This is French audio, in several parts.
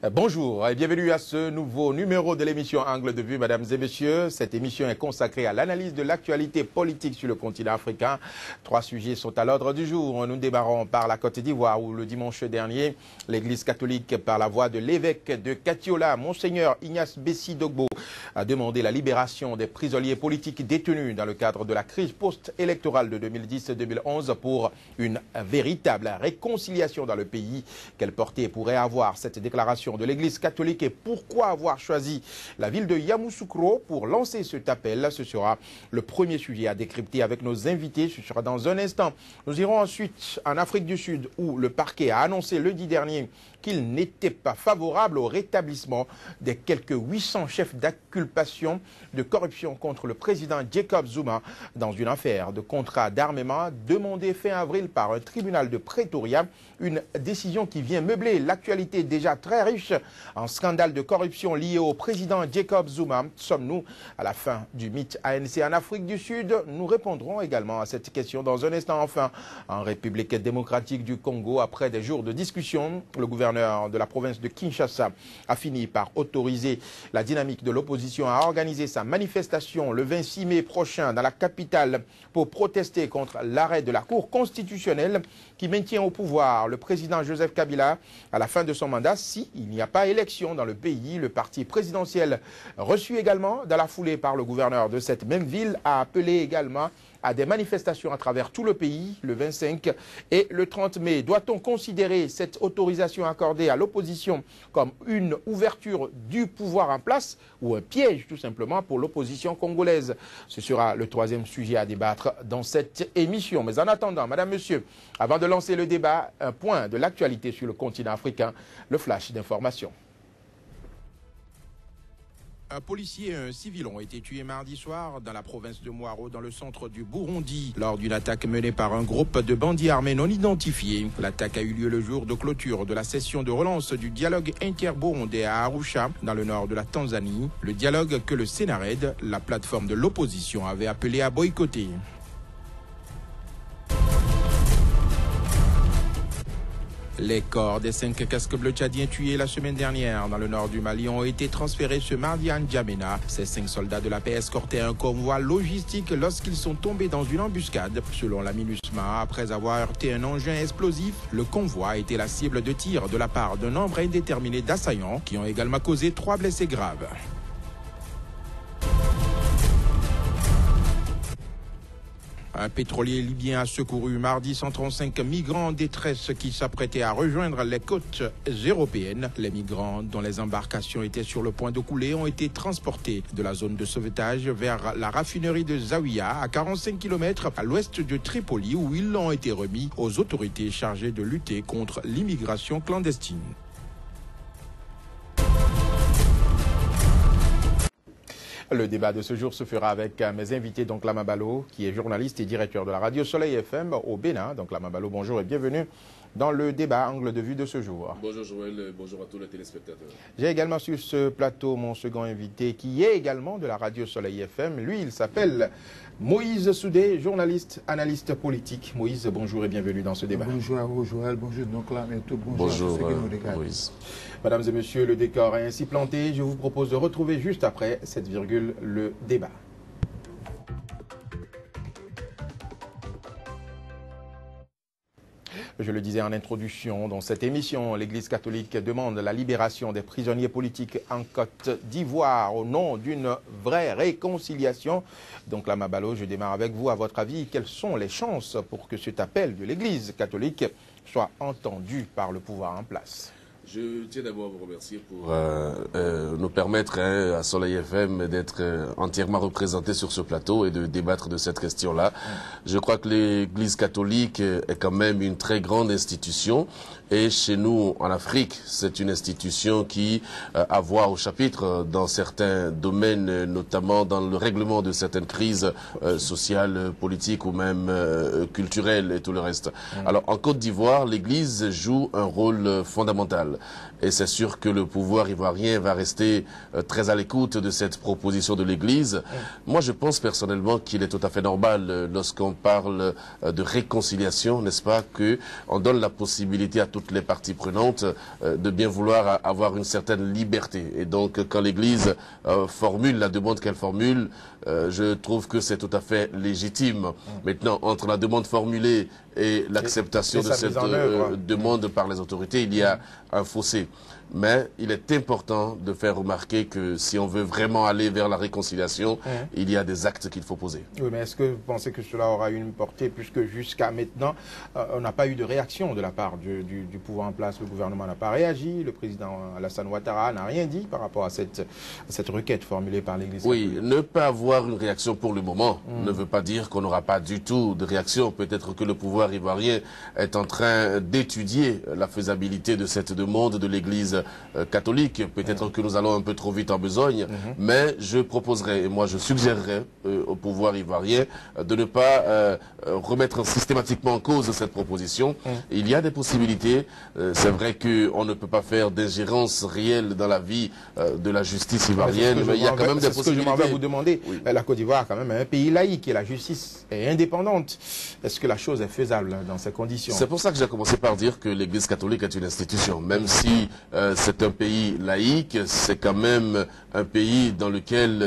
Bonjour et bienvenue à ce nouveau numéro de l'émission Angle de vue, mesdames et messieurs. Cette émission est consacrée à l'analyse de l'actualité politique sur le continent africain. 3 sujets sont à l'ordre du jour. Nous démarrons par la Côte d'Ivoire où le dimanche dernier, l'Église catholique, par la voix de l'évêque de Katiola, Monseigneur Ignace Bessi Dogbo, a demandé la libération des prisonniers politiques détenus dans le cadre de la crise post-électorale de 2010-2011 pour une véritable réconciliation dans le pays. Quelle portée pourrait avoir cette déclaration de l'Église catholique et pourquoi avoir choisi la ville de Yamoussoukro pour lancer cet appel? Ce sera le premier sujet à décrypter avec nos invités. Ce sera dans un instant. Nous irons ensuite en Afrique du Sud où le parquet a annoncé lundi dernier qu'il n'était pas favorable au rétablissement des quelques 800 chefs d'inculpation de corruption contre le président Jacob Zuma dans une affaire de contrat d'armement demandée fin avril par un tribunal de Pretoria. Une décision qui vient meubler l'actualité déjà très riche en scandale de corruption lié au président Jacob Zuma. Sommes-nous à la fin du mythe ANC en Afrique du Sud? Nous répondrons également à cette question dans un instant. Enfin, en République démocratique du Congo, après des jours de discussion, le gouverneur de la province de Kinshasa a fini par autoriser la dynamique de l'opposition à organiser sa manifestation le 26 mai prochain dans la capitale pour protester contre l'arrêt de la Cour constitutionnelle qui maintient au pouvoir le président Joseph Kabila à la fin de son mandat si il n'y a pas élection dans le pays. Le parti présidentiel, reçu également dans la foulée par le gouverneur de cette même ville, a appelé également à des manifestations à travers tout le pays le 25 et le 30 mai. Doit-on considérer cette autorisation accordée à l'opposition comme une ouverture du pouvoir en place ou un piège tout simplement pour l'opposition congolaise? Ce sera le troisième sujet à débattre dans cette émission. Mais en attendant, madame, monsieur, avant de lancer le débat, un point de l'actualité sur le continent africain, le flash d'information. Un policier et un civil ont été tués mardi soir dans la province de Mwaro, dans le centre du Burundi, lors d'une attaque menée par un groupe de bandits armés non identifiés. L'attaque a eu lieu le jour de clôture de la session de relance du dialogue inter-burundais à Arusha, dans le nord de la Tanzanie. Le dialogue que le Sénared, la plateforme de l'opposition, avait appelé à boycotter. Les corps des 5 casques bleus tchadiens tués la semaine dernière dans le nord du Mali ont été transférés ce mardi à N'Djamena. Ces 5 soldats de la paix escortaient un convoi logistique lorsqu'ils sont tombés dans une embuscade. Selon la MINUSMA, après avoir heurté un engin explosif, le convoi a été la cible de tirs de la part d'un nombre indéterminé d'assaillants qui ont également causé 3 blessés graves. Un pétrolier libyen a secouru mardi 135 migrants en détresse qui s'apprêtaient à rejoindre les côtes européennes. Les migrants dont les embarcations étaient sur le point de couler ont été transportés de la zone de sauvetage vers la raffinerie de Zawiya, à 45 km à l'ouest de Tripoli, où ils ont été remis aux autorités chargées de lutter contre l'immigration clandestine. Le débat de ce jour se fera avec mes invités, donc Lama Balo, qui est journaliste et directeur de la radio Soleil FM au Bénin. Donc Lama Balo, bonjour et bienvenue dans le débat Angle de vue de ce jour. Bonjour Joël, bonjour à tous les téléspectateurs. J'ai également sur ce plateau mon second invité qui est également de la radio Soleil FM. Lui, il s'appelle Moïse Soudé, journaliste, analyste politique. Moïse, bonjour et bienvenue dans ce débat. Bonjour à vous Joël, bonjour donc là, mais tout bonjour à ceux qui nous regardent. Moïse. Mesdames et messieurs, le décor est ainsi planté. Je vous propose de retrouver juste après cette virgule le débat. Je le disais en introduction, dans cette émission, l'Église catholique demande la libération des prisonniers politiques en Côte d'Ivoire au nom d'une vraie réconciliation. Donc Lama Balo, je démarre avec vous. À votre avis, quelles sont les chances pour que cet appel de l'Église catholique soit entendu par le pouvoir en place? Je tiens d'abord à vous remercier pour nous permettre à Soleil FM d'être entièrement représenté sur ce plateau et de débattre de cette question-là. Je crois que l'Église catholique est quand même une très grande institution et chez nous en Afrique, c'est une institution qui a voix au chapitre dans certains domaines, notamment dans le règlement de certaines crises sociales, politiques ou même culturelles et tout le reste. Alors en Côte d'Ivoire, l'Église joue un rôle fondamental. Et c'est sûr que le pouvoir ivoirien va rester très à l'écoute de cette proposition de l'Église. Moi, je pense personnellement qu'il est tout à fait normal, lorsqu'on parle de réconciliation, n'est-ce pas, qu'on donne la possibilité à toutes les parties prenantes de bien vouloir avoir une certaine liberté. Et donc, quand l'Église formule la demande qu'elle formule, je trouve que c'est tout à fait légitime. Maintenant, entre la demande formulée et l'acceptation de cette demande par les autorités, il y a un fossé. Mais il est important de faire remarquer que si on veut vraiment aller vers la réconciliation, il y a des actes qu'il faut poser. Oui, mais est-ce que vous pensez que cela aura une portée, puisque jusqu'à maintenant, on n'a pas eu de réaction de la part du pouvoir en place, le gouvernement n'a pas réagi, le président Alassane Ouattara n'a rien dit par rapport à cette requête formulée par l'Église. Oui, ne pas avoir une réaction pour le moment ne veut pas dire qu'on n'aura pas du tout de réaction. Peut-être que le pouvoir ivoirien est en train d'étudier la faisabilité de cette demande de l'Église catholique. Peut-être que nous allons un peu trop vite en besogne, mais je proposerai, et moi je suggérerais au pouvoir ivoirien de ne pas remettre systématiquement en cause cette proposition. Il y a des possibilités. C'est vrai qu'on ne peut pas faire d'ingérence réelle dans la vie de la justice ivoirienne, mais il y a quand même des possibilités. C'est ce que je m'en vais vous demander. Oui. La Côte d'Ivoire, quand même, est un pays laïque et la justice est indépendante. Est-ce que la chose est faisable dans ces conditions? C'est pour ça que j'ai commencé par dire que l'Église catholique est une institution. Même si c'est un pays laïque, c'est quand même un pays dans lequel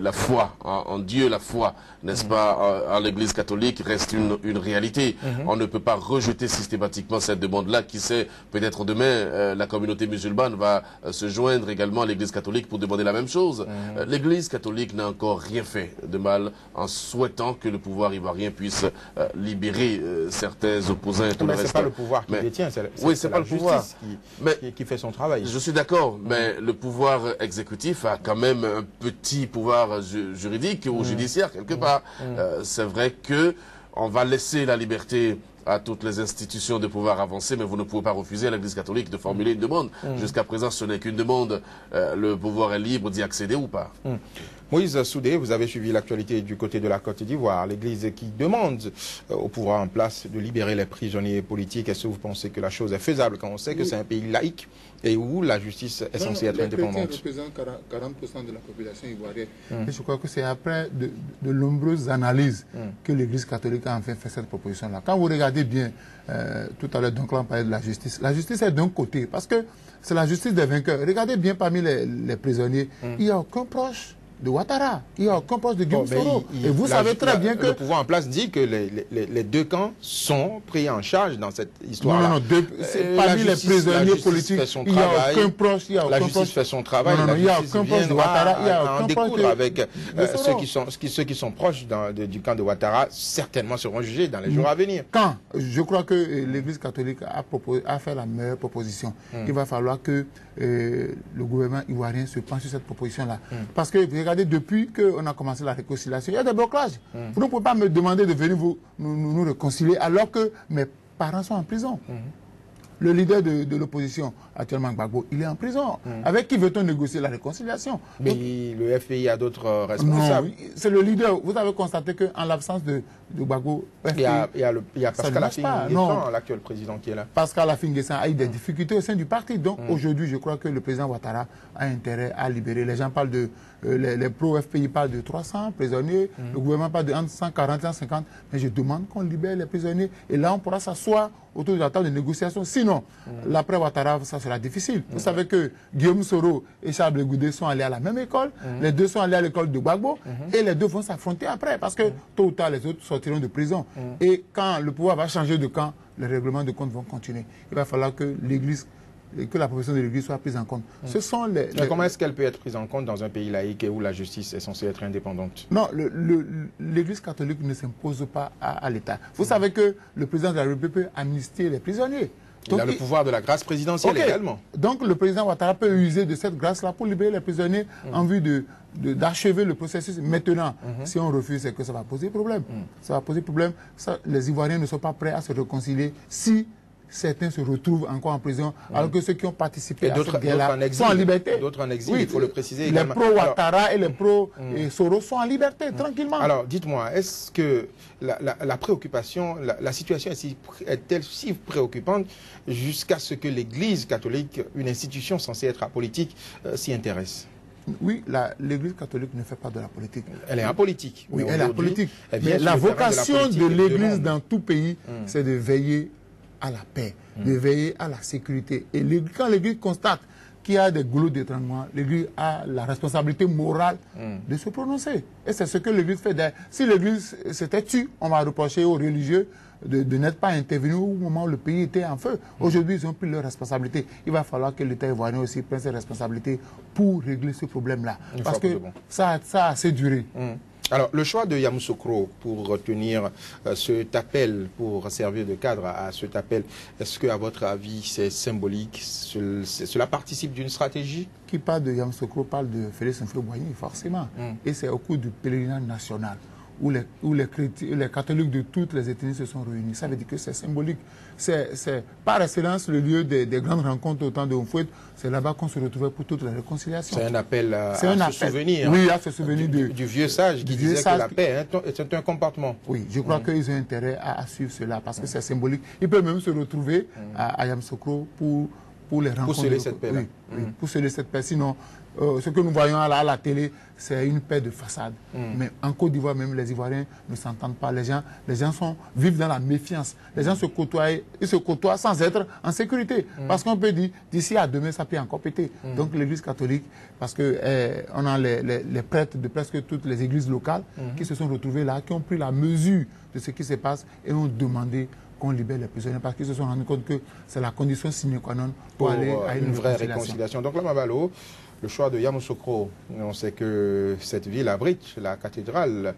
la foi, en Dieu, la foi, n'est-ce pas, en l'Église catholique reste une réalité. On ne peut pas rejeter systématiquement cette demande-là. Qui sait, peut-être demain, la communauté musulmane va se joindre également à l'Église catholique pour demander la même chose. L'Église catholique n'a encore rien fait de mal en souhaitant que le pouvoir ivoirien puisse libérer certains opposants et tout le reste. Mais c'est pas le pouvoir qui détient, c'est pas le pouvoir qui fait son travail. Je suis d'accord, mais le pouvoir exécutif a quand même un petit pouvoir juridique ou judiciaire quelque part. C'est vrai que on va laisser la liberté à toutes les institutions de pouvoir avancer, mais vous ne pouvez pas refuser à l'Église catholique de formuler une demande. Jusqu'à présent, ce n'est qu'une demande. Le pouvoir est libre d'y accéder ou pas. Moïse Soudé, vous avez suivi l'actualité du côté de la Côte d'Ivoire. L'Église qui demande au pouvoir en place de libérer les prisonniers politiques. Est-ce que vous pensez que la chose est faisable quand on sait que c'est un pays laïque et où la justice est censée être indépendante? Les chrétiens représentent 40% de la population ivoirienne. Et je crois que c'est après de nombreuses analyses que l'Église catholique a enfin fait cette proposition-là. Quand vous regardez bien, tout à l'heure, donc là on parlait de la justice. La justice est d'un côté, parce que c'est la justice des vainqueurs. Regardez bien parmi les prisonniers, il n'y a aucun proche de Ouattara, il n'y a aucun proche de Guillaume Soro. Et vous savez très bien que... Le pouvoir en place dit que les deux camps sont pris en charge dans cette histoire. Non, parmi les prisonniers politiques, il n'y a aucun proche. La justice fait son travail. Il n'y a aucun proche de Ouattara. Il y a aucun proche avec ceux qui sont proches du camp de Ouattara, certainement seront jugés dans les jours à venir. Quand je crois que l'Église catholique a fait la meilleure proposition, il va falloir que le gouvernement ivoirien se penche sur cette proposition-là. Parce que regardez, depuis qu'on a commencé la réconciliation, il y a des blocages. Vous ne pouvez pas me demander de venir nous réconcilier alors que mes parents sont en prison. Le leader de l'opposition, actuellement Gbagbo, il est en prison. Avec qui veut-on négocier la réconciliation? Mais le FPI a d'autres responsables. C'est le leader. Vous avez constaté qu'en l'absence de Gbagbo, il y a Pascal Affi-N'Guessan, l'actuel président qui est là. Pascal Affi-N'Guessan a eu des difficultés au sein du parti. Donc aujourd'hui, je crois que le président Ouattara a intérêt à libérer. Les gens parlent de... les pro-FPI parlent de 300 prisonniers. Le gouvernement parle de 140 et 150. Mais je demande qu'on libère les prisonniers. Et là, on pourra s'asseoir autour de la table de négociation. Sinon, l'après Ouattara, ça sera difficile. Vous savez que Guillaume Soro et Charles Goudé sont allés à la même école. Les deux sont allés à l'école de Gbagbo. Et les deux vont s'affronter après. Parce que tôt ou tard, les autres sortiront de prison. Et quand le pouvoir va changer de camp, les règlements de compte vont continuer. Il va falloir que l'Église, que la profession de l'Église soit prise en compte. Ce sont Mais comment est-ce qu'elle peut être prise en compte dans un pays laïque et où la justice est censée être indépendante? Non, l'Église catholique ne s'impose pas à l'État. Vous savez que le président de la République peut amnistier les prisonniers. Il a le pouvoir de la grâce présidentielle également. Donc le président Ouattara peut user de cette grâce-là pour libérer les prisonniers en vue d'achever le processus. Maintenant, si on refuse, c'est que ça va poser problème. Ça va poser problème. Les Ivoiriens ne sont pas prêts à se réconcilier si certains se retrouvent encore en prison, alors que ceux qui ont participé à cette guerre-là sont en liberté. D'autres en exil, oui, il faut le préciser les également. pro-Ouattara et les pro-Soros sont en liberté, tranquillement. Alors, dites-moi, est-ce que la préoccupation, la situation est-elle si préoccupante jusqu'à ce que l'Église catholique, une institution censée être apolitique, s'y intéresse? Oui, l'Église catholique ne fait pas de la politique. Elle est apolitique. Oui, elle est apolitique. Mais la vocation de l'Église dans tout pays, c'est de veiller à la paix, de veiller à la sécurité. Et quand l'Église constate qu'il y a des goulots d'étranglement, l'Église a la responsabilité morale de se prononcer. Et c'est ce que l'Église fait. Si l'Église s'était tue, on va reprocher aux religieux de n'être pas intervenus au moment où le pays était en feu. Aujourd'hui, ils ont pris leurs responsabilités. Il va falloir que l'État ivoirien aussi prenne ses responsabilités pour régler ce problème-là. Parce que ça a assez duré. Alors, le choix de Yamoussoukro pour retenir cet appel, pour servir de cadre à cet appel, est-ce que, à votre avis, c'est symbolique? Cela participe d'une stratégie? Qui parle de Yamoussoukro parle de Félix Houphouët-Boigny, forcément. Et c'est au cours du pèlerinage national où les catholiques de toutes les ethnies se sont réunis. Ça veut dire que c'est symbolique. C'est par excellence le lieu des grandes rencontres au temps de Houphouët. C'est là-bas qu'on se retrouvait pour toutes les réconciliations. C'est un appel à se souvenir. Oui, à se souvenir du vieux sage qui disait que la paix, c'est un comportement. Oui, je crois qu'ils ont intérêt à suivre cela parce que c'est symbolique. Ils peuvent même se retrouver à Yamoussoukro pour les rencontres. Pour sceller cette paix-là. Oui, pour sceller cette paix. Sinon, ce que nous voyons à la télé, c'est une paix de façade. Mais en Côte d'Ivoire, même les Ivoiriens ne s'entendent pas. Les gens vivent dans la méfiance. Les gens se côtoient sans être en sécurité. Parce qu'on peut dire, d'ici à demain, ça peut encore péter. Donc l'Église catholique, parce qu'on a les prêtres de presque toutes les églises locales qui se sont retrouvés là, qui ont pris la mesure de ce qui se passe et ont demandé qu'on libère les prisonniers parce qu'ils se sont rendus compte que c'est la condition sine qua non pour aller à une vraie réconciliation. Donc là, Mabalo, le choix de Yamoussoukro, on sait que cette ville abrite la cathédrale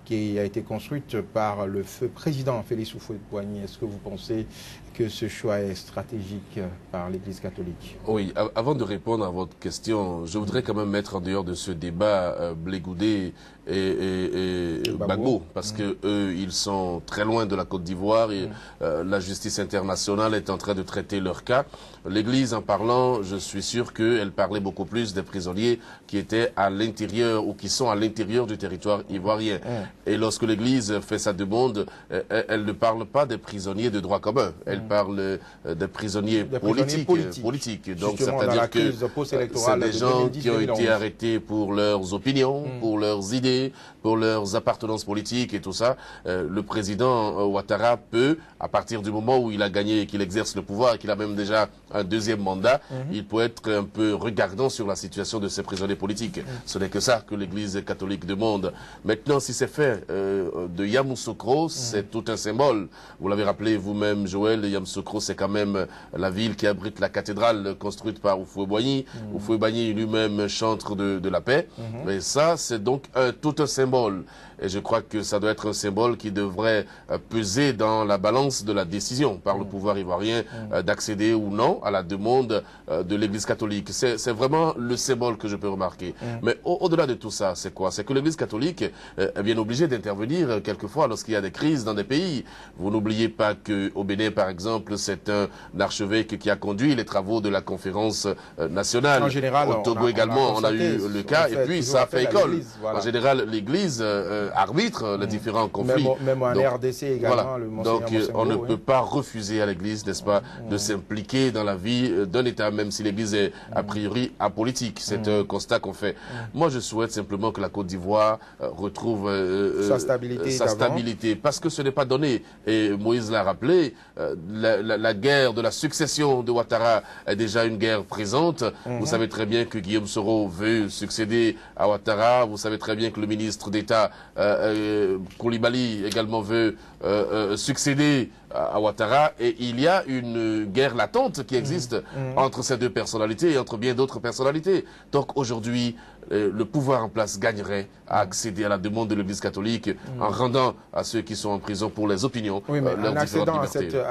qui a été construite par le feu président Félix Houphouët-Boigny. Est-ce que vous pensez que ce choix est stratégique par l'Église catholique? Oui, avant de répondre à votre question, je voudrais quand même mettre en dehors de ce débat Blé Goudé et Gbagbo, parce que eux, ils sont très loin de la Côte d'Ivoire et la justice internationale est en train de traiter leur cas. L'Église, en parlant, je suis sûr qu'elle parlait beaucoup plus des prisonniers qui étaient à l'intérieur ou qui sont à l'intérieur du territoire ivoirien. Et lorsque l'Église fait sa demande, elle ne parle pas des prisonniers de droit commun. Elle parle des prisonniers politiques. Donc, c'est-à-dire que c'est des gens qui ont été arrêtés pour leurs opinions, pour leurs idées, pour leurs appartenances politiques et tout ça. Le président Ouattara peut, à partir du moment où il a gagné et qu'il exerce le pouvoir et qu'il a même déjà un deuxième mandat, il peut être un peu regardant sur la situation de ces prisonniers politiques. Ce n'est que ça que l'Église catholique demande. Maintenant, si c'est fait de Yamoussoukro, c'est tout un symbole. Vous l'avez rappelé vous-même, Joël, Yamoussoukro, c'est quand même la ville qui abrite la cathédrale construite par Houphouët-Boigny. Houphouët-Boigny lui-même chantre de la paix. Et ça, c'est donc tout un symbole. Et je crois que ça doit être un symbole qui devrait peser dans la balance de la décision par le pouvoir ivoirien d'accéder ou non à la demande de l'Église catholique. C'est vraiment le symbole que je peux remarquer. Mais au-delà de tout ça, c'est quoi? C'est que l'Église catholique est bien obligée d'intervenir quelquefois lorsqu'il y a des crises dans des pays. Vous n'oubliez pas qu'au Bénin, par exemple, c'est un archevêque qui a conduit les travaux de la conférence nationale. En général, au Togo également, on a eu le cas et puis ça a fait école. Voilà. En général, l'Église arbitre les différents conflits. Même en RDC également, voilà. le Donc on ne peut pas refuser à l'Église, n'est-ce pas, de s'impliquer dans la vie d'un État, même si l'Église est a priori apolitique. C'est un constat qu'on fait. Moi, je souhaite simplement que la Côte d'Ivoire retrouve sa stabilité, parce que ce n'est pas donné. Et Moïse l'a rappelé, la guerre de la succession de Ouattara est déjà une guerre présente. Vous savez très bien que Guillaume Soro veut succéder à Ouattara. Vous savez très bien que le ministre d'État Koulibaly également veut succéder à Ouattara, et il y a une guerre latente qui existe entre ces deux personnalités et entre bien d'autres personnalités. Donc aujourd'hui, le pouvoir en place gagnerait à accéder à la demande de l'Église catholique en rendant à ceux qui sont en prison pour les opinions leurs différentes libertés.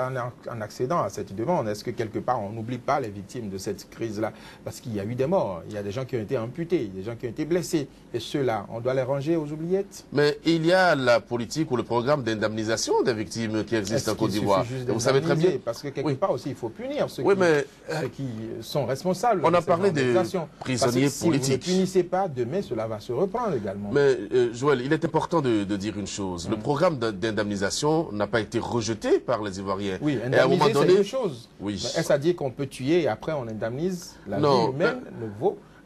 En accédant à cette demande, est-ce que quelque part on n'oublie pas les victimes de cette crise-là? Parce qu'il y a eu des morts, il y a des gens qui ont été amputés, des gens qui ont été blessés. Et ceux-là, on doit les ranger aux oubliettes? Mais il y a la politique ou le programme d'indemnisation des victimes qui existe en Côte Côte d'Ivoire. Vous savez très bien. Parce que quelque part aussi, il faut punir ceux, ceux qui sont responsables. On a parlé des prisonniers politiques. Si vous ne punissez pas, demain, cela va se reprendre également. Mais Joël, il est important de dire une chose. Le programme d'indemnisation n'a pas été rejeté par les Ivoiriens. Oui, indemniser, c'est une chose. Oui. Est-ce à dire qu'on peut tuer et après on indemnise? La vie humaine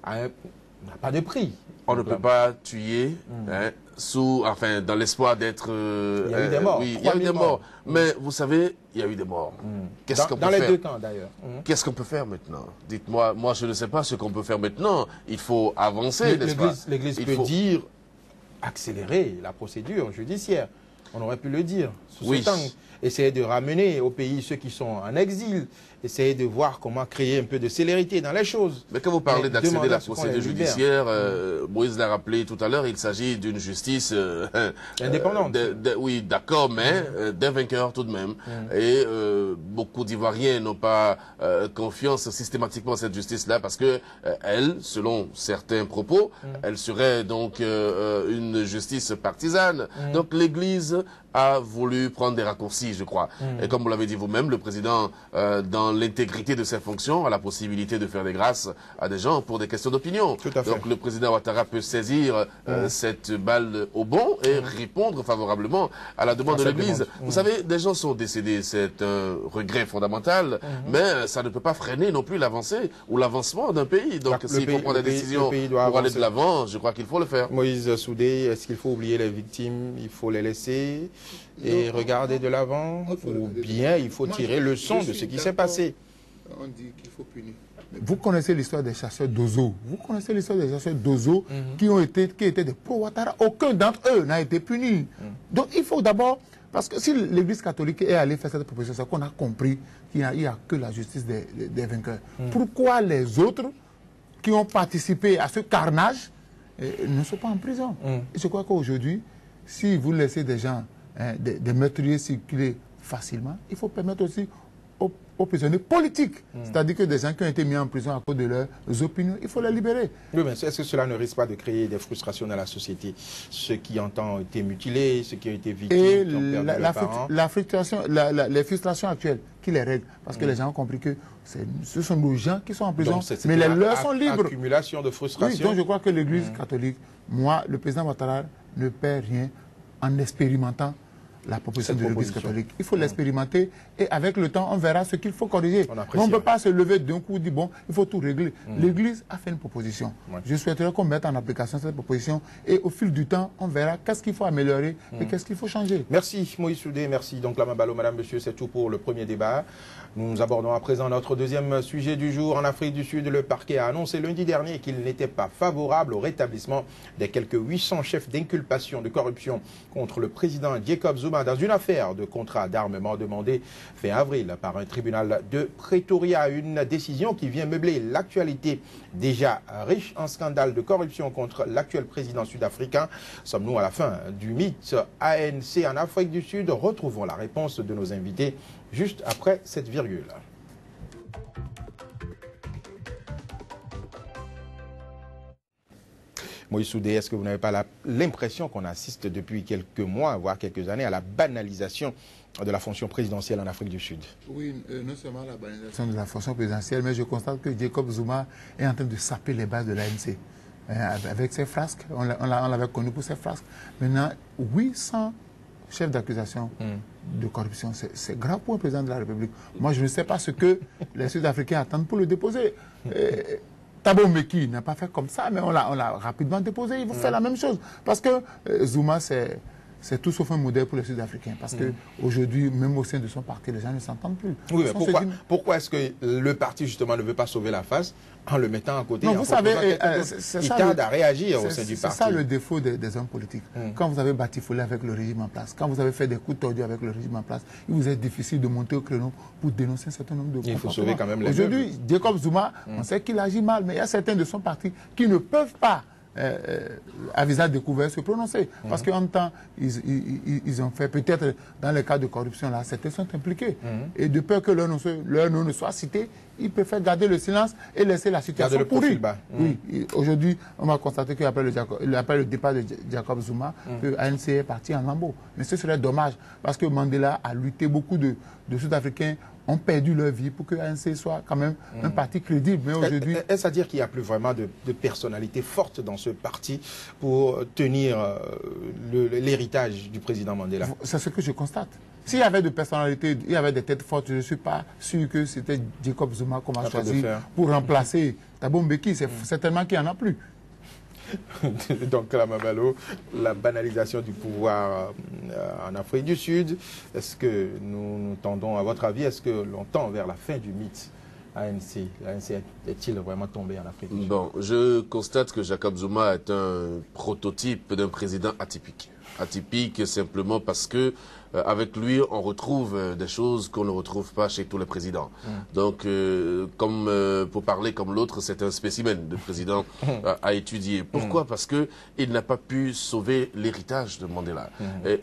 n'a pas de prix. On ne peut pas tuer dans l'espoir d'être... il y a eu des morts. Oui, il y a eu des morts. Mais vous savez, il y a eu des morts. Qu'est-ce qu'on peut faire? Dans les deux camps, d'ailleurs. Qu'est-ce qu'on peut faire maintenant? Dites-moi, moi je ne sais pas ce qu'on peut faire maintenant. Il faut avancer, n'est-ce pas? L'Église peut dire accélérer la procédure judiciaire. On aurait pu le dire sous ce angle. Essayer de ramener au pays ceux qui sont en exil, essayer de voir comment créer un peu de célérité dans les choses. Mais quand vous parlez d'accéder à la procédure judiciaire, Moïse l'a rappelé tout à l'heure, il s'agit d'une justice indépendante. Oui, d'accord, mais des vainqueurs tout de même. Et beaucoup d'Ivoiriens n'ont pas confiance systématiquement à cette justice-là parce que elle, selon certains propos, elle serait donc une justice partisane. Donc l'Église a voulu prendre des raccourcis, je crois. Et comme vous l'avez dit vous-même, le président, dans l'intégrité de ses fonctions, a la possibilité de faire des grâces à des gens pour des questions d'opinion. Donc le président Ouattara peut saisir cette balle au bond et répondre favorablement à la demande de l'Église. Vous savez, des gens sont décédés, c'est un regret fondamental, mais ça ne peut pas freiner non plus l'avancée ou l'avancement d'un pays. Donc s'il faut prendre des décisions pour aller de l'avant, je crois qu'il faut le faire. Moïse Soudé, est-ce qu'il faut oublier les victimes? Il faut les laisser et regarder de l'avant, ou bien il faut tirer le son de ce qui s'est passé? On dit qu'il faut punir. Vous connaissez l'histoire des chasseurs d'Ozo. Vous connaissez l'histoire des chasseurs d'Ozo qui étaient des pro-Ouattara. Aucun d'entre eux n'a été puni. Donc il faut d'abord, parce que si l'Église catholique est allée faire cette proposition, c'est qu'on a compris qu'il n'y a que la justice des vainqueurs. Pourquoi les autres qui ont participé à ce carnage ne sont pas en prison? Et je crois qu'aujourd'hui, si vous laissez des gens, des meurtriers circuler facilement, il faut permettre aussi aux prisonniers politiques, c'est-à-dire que des gens qui ont été mis en prison à cause de leurs opinions, il faut les libérer. Oui, mais est-ce que cela ne risque pas de créer des frustrations dans la société? Ceux qui ont été mutilés, ceux qui ont été victimes, qui ont perdu leurs parents. Les frustrations actuelles, qui les règlent? Parce que les gens ont compris que ce sont nos gens qui sont en prison, mais les leurs sont libres. Accumulation de frustration. Oui, donc je crois que l'Église catholique, moi, le président Ouattara ne perd rien en expérimentant la proposition de l'Église catholique. Il faut l'expérimenter et avec le temps, on verra ce qu'il faut corriger. On ne peut pas se lever d'un coup et dire, bon, il faut tout régler. L'Église a fait une proposition. Je souhaiterais qu'on mette en application cette proposition et au fil du temps, on verra qu'est-ce qu'il faut améliorer et qu'est-ce qu'il faut changer. Merci Moïse Soudé, merci. Donc Lama Balo, madame, monsieur, c'est tout pour le premier débat. Nous abordons à présent notre deuxième sujet du jour. En Afrique du Sud, le parquet a annoncé lundi dernier qu'il n'était pas favorable au rétablissement des quelques 800 chefs d'inculpation de corruption contre le président Jacob Zuma dans une affaire de contrat d'armement demandée fin avril par un tribunal de Pretoria. Une décision qui vient meubler l'actualité déjà riche en scandales de corruption contre l'actuel président sud-africain. Sommes-nous à la fin du mythe ANC en Afrique du Sud? Retrouvons la réponse de nos invités juste après cette virgule. Moïse Soudé, est-ce que vous n'avez pas l'impression qu'on assiste depuis quelques mois, voire quelques années, à la banalisation de la fonction présidentielle en Afrique du Sud? Oui, non seulement la banalisation de la fonction présidentielle, mais je constate que Jacob Zuma est en train de saper les bases de l'ANC. Avec ses frasques, on l'avait connu pour ses frasques. Maintenant, 800 chefs d'accusation de corruption, c'est grave pour un président de la République. Moi, je ne sais pas ce que les Sud-Africains attendent pour le déposer. Thabo Mbeki n'a pas fait comme ça, mais on l'a rapidement déposé. Il faut faire la même chose. Parce que Zuma, c'est tout sauf un modèle pour les Sud-Africains. Parce qu'aujourd'hui, même au sein de son parti, les gens ne s'entendent plus. Oui, mais pourquoi est-ce que le parti, justement, ne veut pas sauver la face en le mettant à côté? Non, vous savez, il tarde à réagir au sein du parti. C'est ça le défaut des hommes politiques. Quand vous avez batifolé avec le régime en place, quand vous avez fait des coups tordus avec le régime en place, il vous est difficile de monter au créneau pour dénoncer un certain nombre de comportements. Il faut sauver quand même les Aujourd'hui, Jacob Zuma, on sait qu'il agit mal, mais il y a certains de son parti qui ne peuvent pas à visage découvert se prononcer. Parce qu'en même temps, ils ont fait, peut-être dans les cas de corruption, là, certains sont impliqués. Et de peur que leur nom ne soit cité, ils préfèrent garder le silence et laisser la situation pourrir. Oui, aujourd'hui, on va constater qu'après le départ de Jacob Zuma, que l'ANC est parti en lambeaux. Mais ce serait dommage, parce que Mandela a lutté, beaucoup de Sud-Africains ont perdu leur vie pour que l'ANC soit quand même un parti crédible. Mais aujourd'hui... Est-ce à dire qu'il n'y a plus vraiment de personnalité forte dans ce parti pour tenir l'héritage du président Mandela? C'est ce que je constate. S'il y avait de personnalités, il y avait des têtes fortes, je ne suis pas sûr que c'était Jacob Zuma qu'on a choisi pour remplacer Thabo Mbeki. C'est certainement qu'il n'y en a plus. Donc, Lamabalo, la banalisation du pouvoir en Afrique du Sud, est-ce que nous tendons, à votre avis, est-ce que l'on tend vers la fin du mythe ANC? L'ANC est-il vraiment tombé en Afrique du Sud? Bon, je constate que Jacob Zuma est un prototype d'un président atypique. Atypique simplement parce que avec lui, on retrouve des choses qu'on ne retrouve pas chez tous les présidents. Donc, comme pour parler comme l'autre, c'est un spécimen de président à étudier. Pourquoi? Parce que il n'a pas pu sauver l'héritage de Mandela.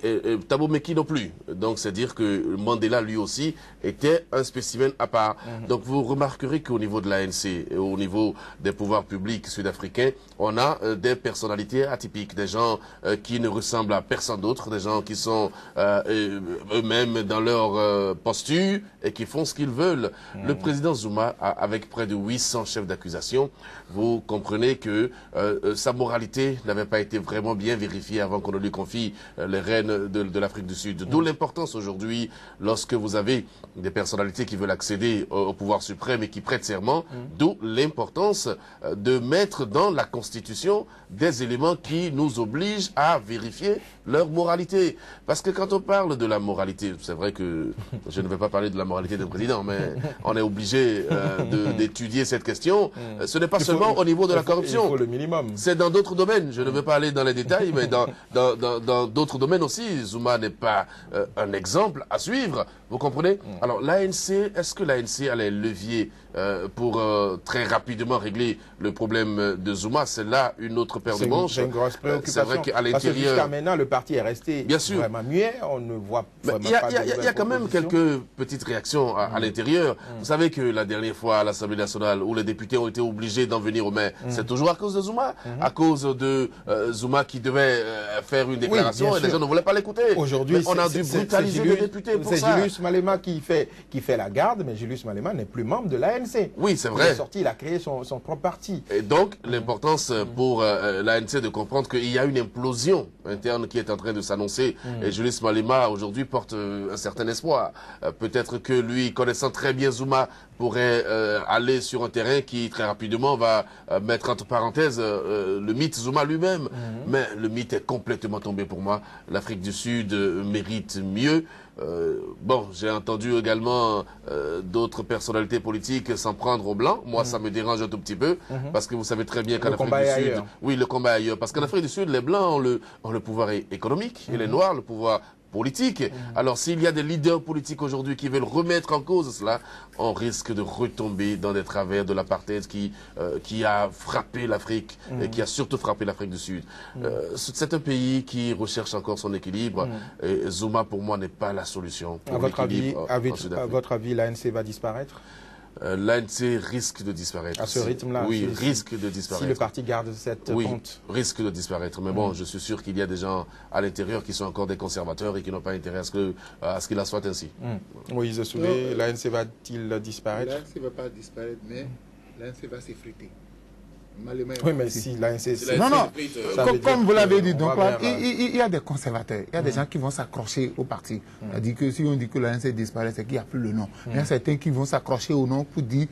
Et Thabo Mbeki non plus. Donc, c'est dire que Mandela, lui aussi, était un spécimen à part. Donc, vous remarquerez qu'au niveau de l'ANC et au niveau des pouvoirs publics sud-africains, on a des personnalités atypiques, des gens qui ne ressemblent à personne d'autre, des gens qui sont eux-mêmes dans leur posture et qui font ce qu'ils veulent. Le président Zuma, avec près de 800 chefs d'accusation, vous comprenez que sa moralité n'avait pas été vraiment bien vérifiée avant qu'on ne lui confie les rênes de l'Afrique du Sud. D'où l'importance aujourd'hui, lorsque vous avez des personnalités qui veulent accéder au pouvoir suprême et qui prêtent serment, d'où l'importance de mettre dans la Constitution des éléments qui nous obligent à vérifier leur moralité. Parce que quand on parle de la moralité, c'est vrai que je ne vais pas parler de la moralité d'un président, mais on est obligé d'étudier cette question. Ce n'est pas seulement au niveau de la corruption. Il faut le minimum. C'est dans d'autres domaines. Je ne vais pas aller dans les détails, mais dans d'autres domaines aussi. Zuma n'est pas un exemple à suivre. Vous comprenez? Alors l'ANC, est-ce que l'ANC a les leviers pour très rapidement régler le problème de Zuma? C'est là une autre paire de manches. C'est une grosse préoccupation. C'est vrai qu'à l'intérieur... Parce que jusqu'à maintenant, le parti est resté vraiment muet. On ne voit vraiment pas de Il y a quand même quelques petites réactions à l'intérieur. Vous savez que la dernière fois à l'Assemblée nationale, où les députés ont été obligés d'en venir aux mains, c'est toujours à cause de Zuma. À cause de Zuma qui devait faire une déclaration et les gens ne voulaient pas l'écouter. Aujourd'hui, on a dû brutaliser les députés pour ça. C'est Julius Malema qui fait la garde, mais Julius Malema n'est plus membre de l'ANC. Oui, c'est vrai. Il est sorti, il a créé son propre parti. Et donc, l'importance pour l'ANC de comprendre qu'il y a une implosion interne qui est en train de s'annoncer. Et Julius Malema, aujourd'hui, porte un certain espoir. Peut-être que lui, connaissant très bien Zuma, pourrait aller sur un terrain qui, très rapidement, va mettre entre parenthèses le mythe Zuma lui-même. Mais le mythe est complètement tombé pour moi. L'Afrique du Sud mérite mieux. Bon, j'ai entendu également d'autres personnalités politiques s'en prendre aux Blancs. Moi, ça me dérange un tout petit peu, parce que vous savez très bien qu'en Afrique du Sud... Oui, le combat est ailleurs. Parce qu'en Afrique du Sud, les Blancs ont le pouvoir économique, et les Noirs, le pouvoir politique. Alors, s'il y a des leaders politiques aujourd'hui qui veulent remettre en cause cela, on risque de retomber dans des travers de l'apartheid qui a frappé l'Afrique et qui a surtout frappé l'Afrique du Sud. C'est un pays qui recherche encore son équilibre et Zuma, pour moi, n'est pas la solution. À votre avis, l'ANC va disparaître? L'ANC risque de disparaître. À ce rythme-là? Oui, risque de disparaître. Si le parti garde cette compte? Oui, risque de disparaître. Mais bon, je suis sûr qu'il y a des gens à l'intérieur qui sont encore des conservateurs et qui n'ont pas intérêt à ce qu'il en soit ainsi. Moïse Soulé, l'ANC va-t-il disparaître? L'ANC ne va pas disparaître, mais l'ANC va s'effriter. Oui, mais si l'ANC... Non, comme vous l'avez dit, donc là, il y a des conservateurs, il y a des gens qui vont s'accrocher au parti. C'est-à-dire que si on dit que l'ANC disparaît, c'est qu'il n'y a plus le nom. Il y a certains qui vont s'accrocher au nom pour dire,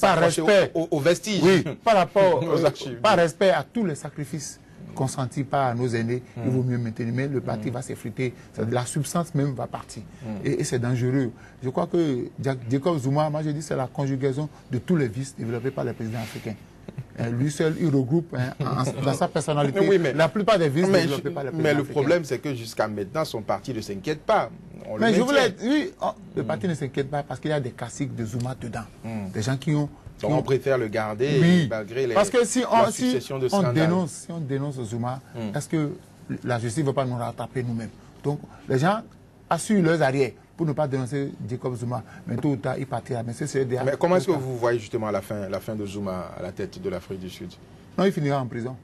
par respect... Aux vestiges. Oui, par rapport aux archives. Par respect à tous les sacrifices consentis par nos aînés, il vaut mieux maintenir. Mais le parti va s'effriter, la substance même va partir. Et c'est dangereux. Je crois que Jacob Zuma, moi je dis, c'est la conjugaison de tous les vices développés par les présidents africains. Lui seul, il regroupe dans sa personnalité la plupart des vices développés par les présidents africains. Mais le problème, c'est que jusqu'à maintenant, son parti ne s'inquiète pas. Mais je voulais dire, le parti ne s'inquiète pas parce qu'il y a des classiques de Zuma dedans. Des gens qui ont Donc on préfère le garder malgré parce que si on dénonce Zuma, est-ce que la justice ne va pas nous rattraper nous-mêmes? Donc les gens assurent leurs arrières pour ne pas dénoncer Jacob Zuma. Mais tôt ou tard, il partira. Mais comment est-ce que vous voyez justement la fin de Zuma à la tête de l'Afrique du Sud? Non, il finira en prison.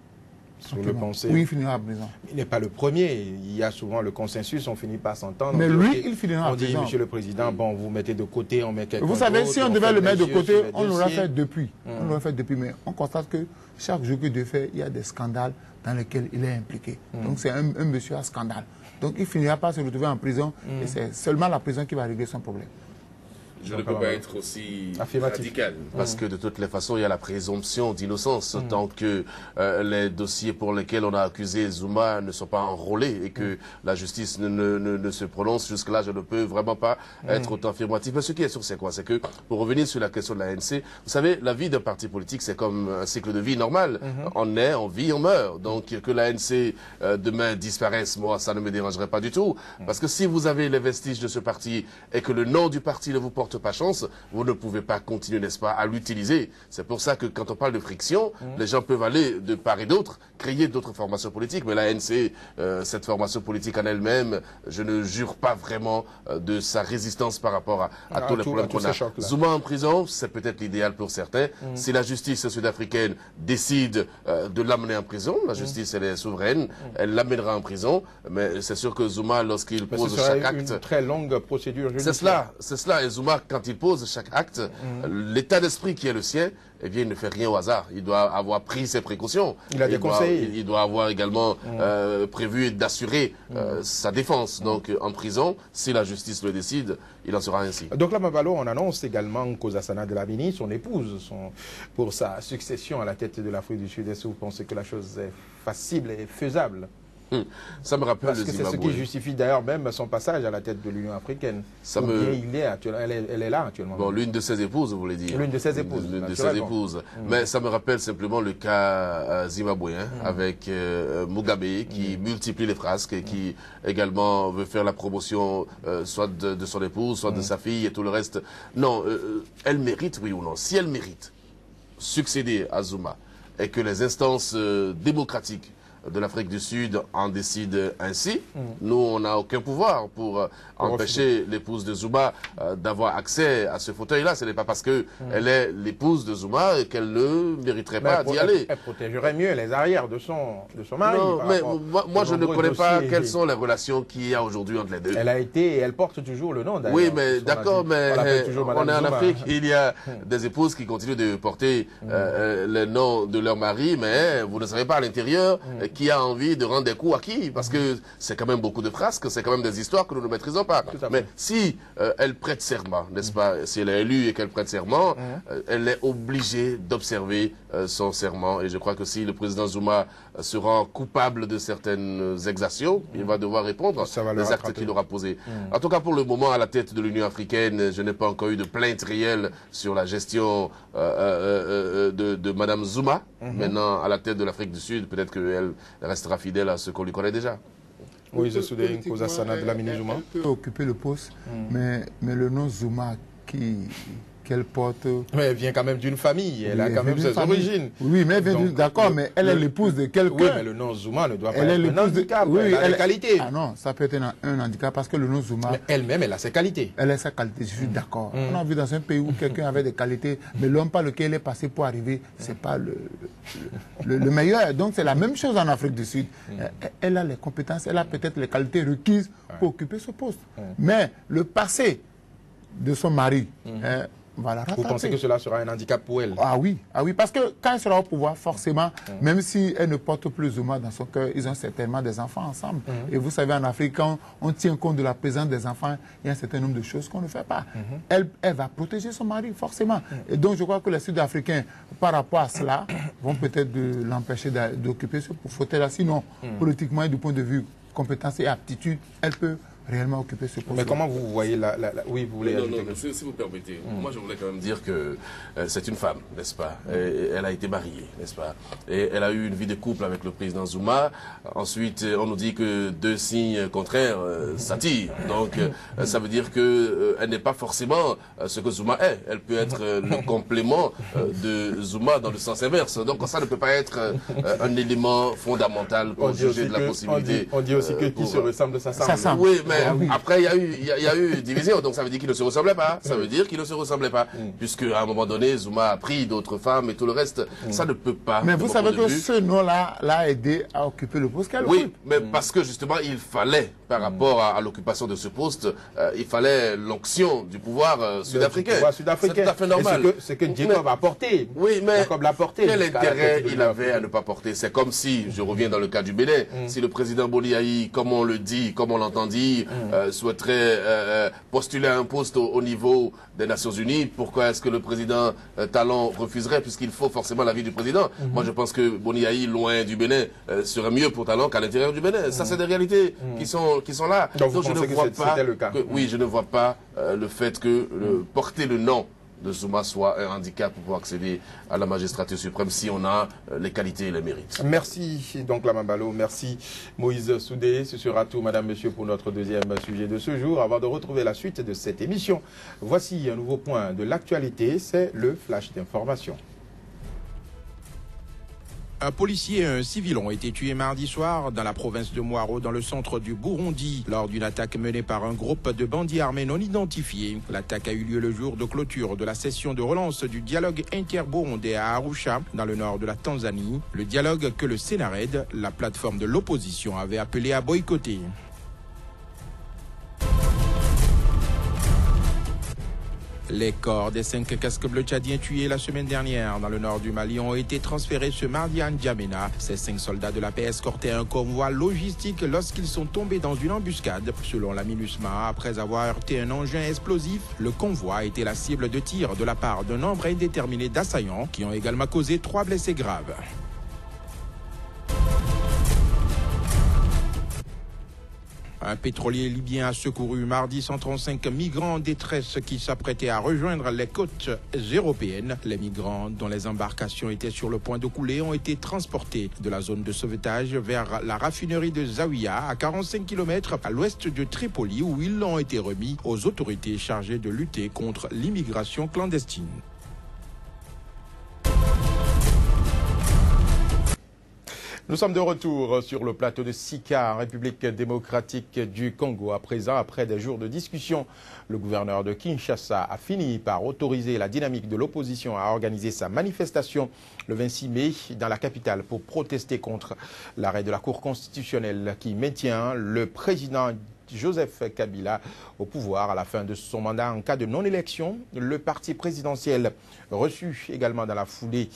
Vous le pensez? Oui, il finira en prison. Il n'est pas le premier. Il y a souvent le consensus, on finit par s'entendre. Mais lui, il finira en prison. On dit, Monsieur le Président, bon, vous mettez de côté, on met quelqu'un d'autre. Vous savez, si on devait le mettre de côté, on l'aurait fait depuis. On l'aurait fait depuis, mais on constate que chaque jour que Dieu fait, il y a des scandales dans lesquels il est impliqué. Donc c'est un monsieur à scandale. Donc il finira par se retrouver en prison et c'est seulement la prison qui va régler son problème. Je ne peux pas être aussi radical. Parce que de toutes les façons, il y a la présomption d'innocence. Tant que les dossiers pour lesquels on a accusé Zuma ne sont pas enrôlés et que la justice ne se prononce, jusque-là, je ne peux vraiment pas être autant affirmatif. Mais ce qui est sûr, c'est quoi? C'est que, pour revenir sur la question de l'ANC, vous savez, la vie d'un parti politique, c'est comme un cycle de vie normal. On naît, on vit, on meurt. Donc, que l'ANC demain disparaisse, moi, ça ne me dérangerait pas du tout. Parce que si vous avez les vestiges de ce parti et que le nom du parti ne vous porte pas chance, vous ne pouvez pas continuer, n'est-ce pas, à l'utiliser. C'est pour ça que quand on parle de friction, les gens peuvent aller de part et d'autre, créer d'autres formations politiques. Mais l'ANC, cette formation politique en elle-même, je ne jure pas vraiment de sa résistance par rapport à tous les problèmes qu'on a. Zuma en prison, c'est peut-être l'idéal pour certains. Si la justice sud-africaine décide de l'amener en prison, la justice, elle est souveraine, elle l'amènera en prison. Mais c'est sûr que Zuma, lorsqu'il pose chaque acte... une très longue procédure judiciaire. C'est cela. Et Zuma, quand il pose chaque acte, l'état d'esprit qui est le sien, eh bien, il ne fait rien au hasard. Il doit avoir pris ses précautions. Il a des conseils. Il doit avoir également prévu d'assurer sa défense. Donc, en prison, si la justice le décide, il en sera ainsi. Donc là, Mavalo, on annonce également Nkosazana Dlamini, son épouse, pour sa succession à la tête de l'Afrique du Sud. Est-ce que vous pensez que la chose est facile et faisable? Ça me rappelle Parce que c'est ce qui justifie d'ailleurs même son passage à la tête de l'Union africaine. Elle est là actuellement. Bon, l'une de ses épouses, vous voulez dire. L'une de ses épouses. L'une de ses épouses. Mais ça me rappelle simplement le cas zimbabwéen avec Mugabe qui multiplie les frasques et qui également veut faire la promotion soit de son épouse, soit de sa fille et tout le reste. Non, elle mérite, oui ou non. Si elle mérite succéder à Zuma et que les instances démocratiques de l'Afrique du Sud en décide ainsi. Nous, on n'a aucun pouvoir pour empêcher l'épouse de Zuma d'avoir accès à ce fauteuil-là. Ce n'est pas parce qu'elle est l'épouse de Zuma qu'elle ne mériterait pas d'y aller. Elle protégerait mieux les arrières de son mari. Non, mais moi je ne connais pas quelles sont les relations qu'il y a aujourd'hui entre les deux. Elle a été et elle porte toujours le nom d'ailleurs. Oui, mais d'accord, mais on est en Afrique. Il y a des épouses qui continuent de porter le nom de leur mari, mais vous ne savez pas à l'intérieur qui a envie de rendre des coups à qui, parce que c'est quand même beaucoup de frasques, c'est quand même des histoires que nous ne maîtrisons pas. Mais si elle prête serment, n'est-ce pas, si elle est élue et qu'elle prête serment, elle est obligée d'observer son serment. Et je crois que si le président Zuma se rend coupable de certaines exactions, il va devoir répondre des actes qu'il aura posés. En tout cas, pour le moment, à la tête de l'Union africaine, je n'ai pas encore eu de plainte réelle sur la gestion de Madame Zuma. Maintenant, à la tête de l'Afrique du Sud, peut-être qu'elle restera fidèle à ce qu'on lui connaît déjà. Oui, je suis Nkosazana Dlamini Zuma. Elle peut occuper le poste, mais le nom Zuma qu'elle porte... Mais elle vient quand même d'une famille, elle a quand même ses origines. Oui, mais elle vient d'accord, mais elle est l'épouse de quelqu'un. Oui, mais le nom Zuma ne doit pas être un handicap, elle a des qualités. Ah non, ça peut être un handicap parce que le nom Zuma... Mais elle-même, elle a ses qualités. Elle a ses qualités, je suis d'accord. On a vu dans un pays où quelqu'un avait des qualités, mais l'homme par lequel elle est passé pour arriver, c'est pas le meilleur. Donc c'est la même chose en Afrique du Sud. Elle a les compétences, elle a peut-être les qualités requises pour occuper ce poste. Mais le passé de son mari... Voilà, vous pensez que cela sera un handicap pour elle? Ah oui, parce que quand elle sera au pouvoir, forcément, même si elle ne porte plus Zuma dans son cœur, ils ont certainement des enfants ensemble. Et vous savez, en Afrique, quand on tient compte de la présence des enfants, il y a un certain nombre de choses qu'on ne fait pas. Elle va protéger son mari, forcément. Et donc, je crois que les Sud-Africains, par rapport à cela, vont peut-être l'empêcher d'occuper ce fauteuil-là. Sinon, politiquement et du point de vue compétence et aptitude, elle peut réellement occuper ce poste. Mais comment vous voyez Oui, vous voulez ajouter non, si vous permettez. Moi, je voulais quand même dire que c'est une femme, n'est-ce pas? Et elle a été mariée, n'est-ce pas? Et elle a eu une vie de couple avec le président Zuma. Ensuite, on nous dit que deux signes contraires s'attirent. Donc, ça veut dire que elle n'est pas forcément ce que Zuma est. Elle peut être le complément de Zuma dans le sens inverse. Donc, ça ne peut pas être un élément fondamental pour juger de la possibilité. On dit aussi que qui se ressemble s'assemble. Oui, mais après, il y a eu division. Donc, ça veut dire qu'il ne se ressemblait pas. Ça veut dire qu'il ne se ressemblait pas. Puisque, à un moment donné, Zuma a pris d'autres femmes et tout le reste. Ça ne peut pas. Mais vous savez que ce nom-là l'a aidé à occuper le poste qu'elle occupe. Oui, mais parce que justement, il fallait, par rapport à l'occupation de ce poste, il fallait l'onction du pouvoir sud-africain. C'est tout à fait normal. C'est que Jacob a porté. Oui, mais Jacob l'a porté. Quel intérêt il avait à ne pas porter? C'est comme si, je reviens dans le cas du Bénin, si le président Boni Aï, comme on le dit, comme on l'entend dire, souhaiterait postuler à un poste au niveau des Nations Unies, pourquoi est-ce que le président Talon refuserait, puisqu'il faut forcément l'avis du président? Moi, je pense que Boni Aï, loin du Bénin, serait mieux pour Talon qu'à l'intérieur du Bénin. Ça, c'est des réalités qui sont là. Donc je ne vois pas le cas. Oui, je ne vois pas le fait que porter le nom de Zuma soit un handicap pour pouvoir accéder à la magistrature suprême si on a les qualités et les mérites. Merci donc Lama Ballo, merci Moïse Soudé. Ce sera tout, madame, monsieur, pour notre deuxième sujet de ce jour. Avant de retrouver la suite de cette émission, voici un nouveau point de l'actualité, c'est le flash d'information. Un policier et un civil ont été tués mardi soir dans la province de Mwaro, dans le centre du Burundi, lors d'une attaque menée par un groupe de bandits armés non identifiés. L'attaque a eu lieu le jour de clôture de la session de relance du dialogue inter-burundais à Arusha, dans le nord de la Tanzanie. Le dialogue que le Sénared, la plateforme de l'opposition, avait appelé à boycotter. Les corps des 5 casques bleus tchadiens tués la semaine dernière dans le nord du Mali ont été transférés ce mardi à N'Djamena. Ces 5 soldats de la paix escortaient un convoi logistique lorsqu'ils sont tombés dans une embuscade. Selon la MINUSMA, après avoir heurté un engin explosif, le convoi a été la cible de tirs de la part d'un nombre indéterminé d'assaillants qui ont également causé 3 blessés graves. Un pétrolier libyen a secouru mardi 135 migrants en détresse qui s'apprêtaient à rejoindre les côtes européennes. Les migrants, dont les embarcations étaient sur le point de couler, ont été transportés de la zone de sauvetage vers la raffinerie de Zawiya, à 45 km à l'ouest de Tripoli, où ils ont été remis aux autorités chargées de lutter contre l'immigration clandestine. Nous sommes de retour sur le plateau de Sika, en République démocratique du Congo. À présent, après des jours de discussion, le gouverneur de Kinshasa a fini par autoriser la dynamique de l'opposition à organiser sa manifestation le 26 mai dans la capitale pour protester contre l'arrêt de la Cour constitutionnelle qui maintient le président Joseph Kabila au pouvoir à la fin de son mandat en cas de non-élection. Le parti présidentiel, reçu également dans la foulée,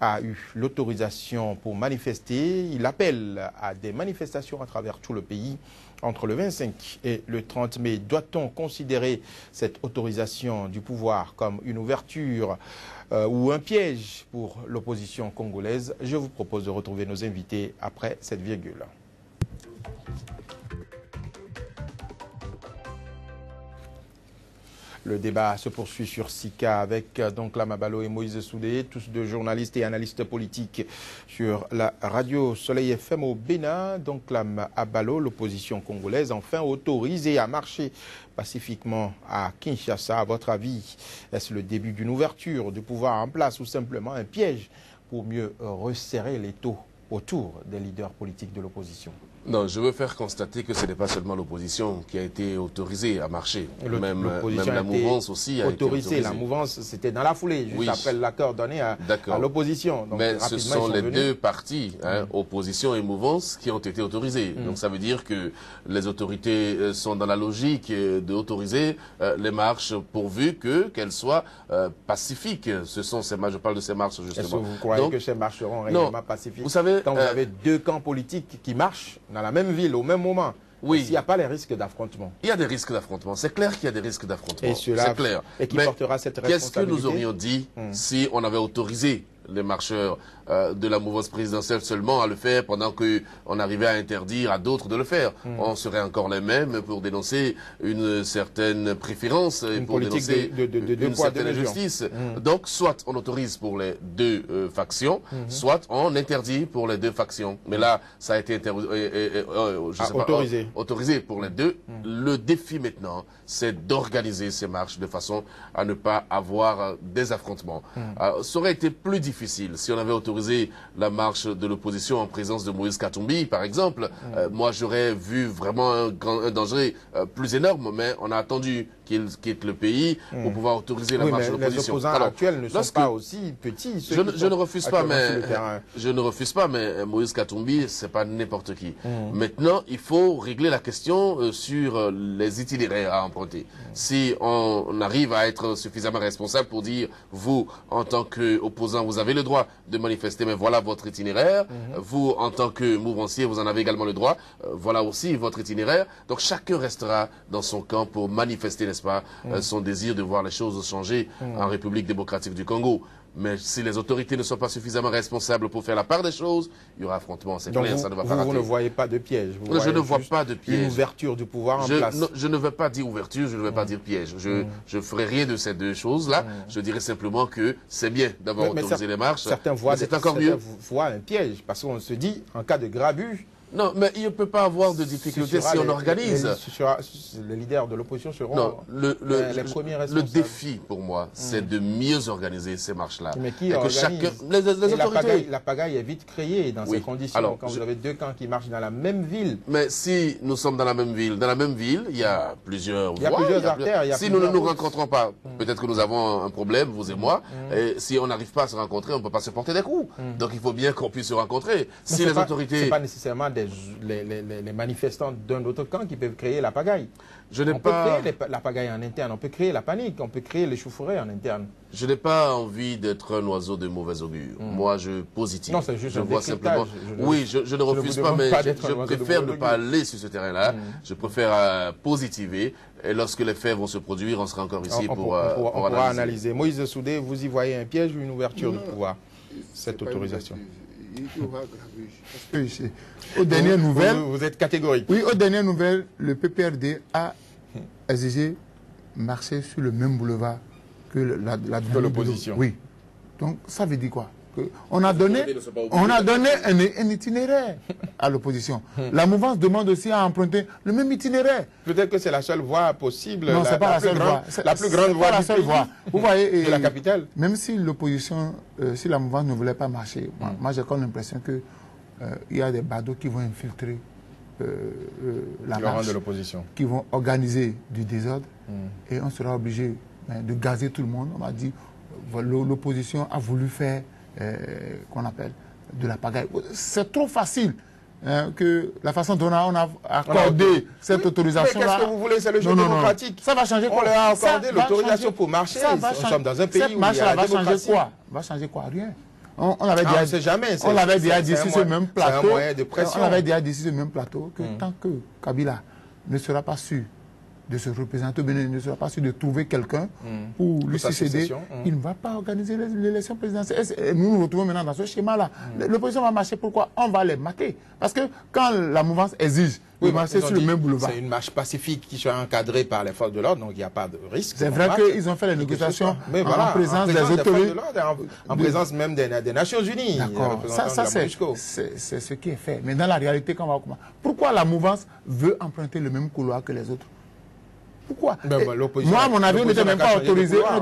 a eu l'autorisation pour manifester. Il appelle à des manifestations à travers tout le pays entre le 25 et le 30 mai. Doit-on considérer cette autorisation du pouvoir comme une ouverture ou un piège pour l'opposition congolaise? Je vous propose de retrouver nos invités après cette virgule. Le débat se poursuit sur Sika avec donc Lama Ballo et Moïse Soudé, tous deux journalistes et analystes politiques sur la radio Soleil FM au Bénin. Donc Lama Ballo, l'opposition congolaise, enfin autorisée à marcher pacifiquement à Kinshasa. À votre avis, est-ce le début d'une ouverture du pouvoir en place ou simplement un piège pour mieux resserrer les taux autour des leaders politiques de l'opposition? Non, je veux faire constater que ce n'est pas seulement l'opposition qui a été autorisée à marcher. Même la mouvance aussi a été autorisée. La mouvance, c'était dans la foulée, juste après l'accord donné à l'opposition. Mais ce sont les deux partis, opposition et mouvance, qui ont été autorisés. Donc ça veut dire que les autorités sont dans la logique d'autoriser les marches pourvu qu'elles soient pacifiques. Ce sont ces marches, je parle de ces marches justement. Est-ce que vous croyez que ces marches seront réellement pacifiques? Vous savez, quand vous avez deux camps politiques qui marchent dans la même ville, au même moment, oui, s'il n'y a pas les risques d'affrontement. Il y a des risques d'affrontement. C'est clair qu'il y a des risques d'affrontement. C'est clair. Et qui portera cette responsabilité? Qu'est-ce que nous aurions dit si on avait autorisé les marcheurs de la mouvance présidentielle seulement à le faire pendant qu'on arrivait à interdire à d'autres de le faire. On serait encore les mêmes pour dénoncer une certaine préférence et pour dénoncer une certaine injustice. Donc, soit on autorise pour les deux factions, soit on interdit pour les deux factions. Mais là, ça a été autorisé pour les deux. Le défi maintenant, c'est d'organiser ces marches de façon à ne pas avoir des affrontements. Ça aurait été plus difficile si on avait autorisé la marche de l'opposition en présence de Moïse Katumbi, par exemple. Moi, j'aurais vu vraiment un danger plus énorme, mais on a attendu qu'il quitte le pays pour pouvoir autoriser la marche de l'opposition. Les opposants actuels ne sont pas aussi petits. Je ne refuse pas, mais Moïse Katumbi, c'est pas n'importe qui. Maintenant, il faut régler la question sur les itinéraires à emprunter. Si on arrive à être suffisamment responsable pour dire, vous, en tant qu'opposant, vous avez le droit de manifester, mais voilà votre itinéraire. Vous, en tant que mouvancier, vous en avez également le droit. Voilà aussi votre itinéraire. Donc, chacun restera dans son camp pour manifester, n'est-ce pas, son désir de voir les choses changer en République démocratique du Congo. Mais si les autorités ne sont pas suffisamment responsables pour faire la part des choses, il y aura affrontement, c'est clair, ça ne va pas rater. Vous ne voyez pas de piège? Je ne vois pas de piège. Une ouverture du pouvoir en place? Je ne veux pas dire ouverture, je ne veux pas dire piège. Je ferai rien de ces deux choses-là. Je dirais simplement que c'est bien d'avoir autorisé les marches. Certains voient un piège, parce qu'on se dit, en cas de grabuge, non, mais il ne peut pas avoir de difficultés si on organise. Les leaders de l'opposition seront les premiers responsables. Le défi, pour moi, c'est de mieux organiser ces marches-là. Mais qui organise? Les autorités. La pagaille est vite créée dans ces conditions. Alors, quand vous avez deux camps qui marchent dans la même ville. Mais si nous sommes dans la même ville, il y a plusieurs voies. Il y a plusieurs artères. Si nous ne nous rencontrons pas, peut-être que nous avons un problème, vous et moi. Et si on n'arrive pas à se rencontrer, on ne peut pas se porter des coups. Donc il faut bien qu'on puisse se rencontrer. Si les autorités... C'est pas nécessairement les manifestants d'un autre camp qui peuvent créer la pagaille. On peut créer la pagaille en interne, on peut créer la panique, on peut créer l'échauffourée en interne. Je n'ai pas envie d'être un oiseau de mauvais augure. Moi, je positive. Non, c'est juste je vois simplement. Oui, je ne refuse pas, mais je préfère ne pas aller sur ce terrain-là. Je préfère positiver. Et lorsque les faits vont se produire, on sera encore ici pour analyser. Moïse Soudé, vous y voyez un piège ou une ouverture du pouvoir, cette autorisation? Aux dernières nouvelles, vous êtes catégorique. Oui, aux dernières nouvelles, le PPRD a exigé marcher sur le même boulevard que l'opposition. Oui. Donc, ça veut dire quoi? On a donné un itinéraire à l'opposition. La mouvance demande aussi à emprunter le même itinéraire. Peut-être que c'est la seule voie possible. Non, c'est pas la seule voie. La plus grande voie du pays. Vous voyez, de la capitale. Même si l'opposition, si la mouvance ne voulait pas marcher, moi j'ai comme l'impression que il y a des badauds qui vont infiltrer la marche, de l'opposition, qui vont organiser du désordre, et on sera obligé de gazer tout le monde. On m'a dit, l'opposition a voulu faire qu'on appelle de la pagaille. C'est trop facile que la façon dont on a accordé cette autorisation-là. Mais qu'est-ce que vous voulez? C'est le jeu démocratique. Ça va changer quoi? On leur a accordé l'autorisation pour marcher. Nous sommes dans un pays où il y a la démocratie. Va changer quoi? Rien. On l'avait déjà dit sur ce même plateau. On avait déjà dit sur ce même plateau que tant que Kabila ne sera pas sûr de se représenter, ne sera pas sûr de trouver quelqu'un pour lui succéder, il ne va pas organiser l'élection présidentielle. Et nous nous retrouvons maintenant dans ce schéma-là. L'opposition va marcher, pourquoi? On va les mater. Parce que quand la mouvance exige de marcher sur le même boulevard... C'est une marche pacifique qui soit encadrée par les forces de l'ordre, donc il n'y a pas de risque. C'est vrai qu'ils ont fait les négociations en présence des autorités. En présence même des Nations Unies. D'accord, ça c'est ce qui est fait. Mais dans la réalité, quand on va... Pourquoi la mouvance veut emprunter le même couloir que les autres? Pourquoi? Moi, à mon avis, on n'était même pas autorisé, on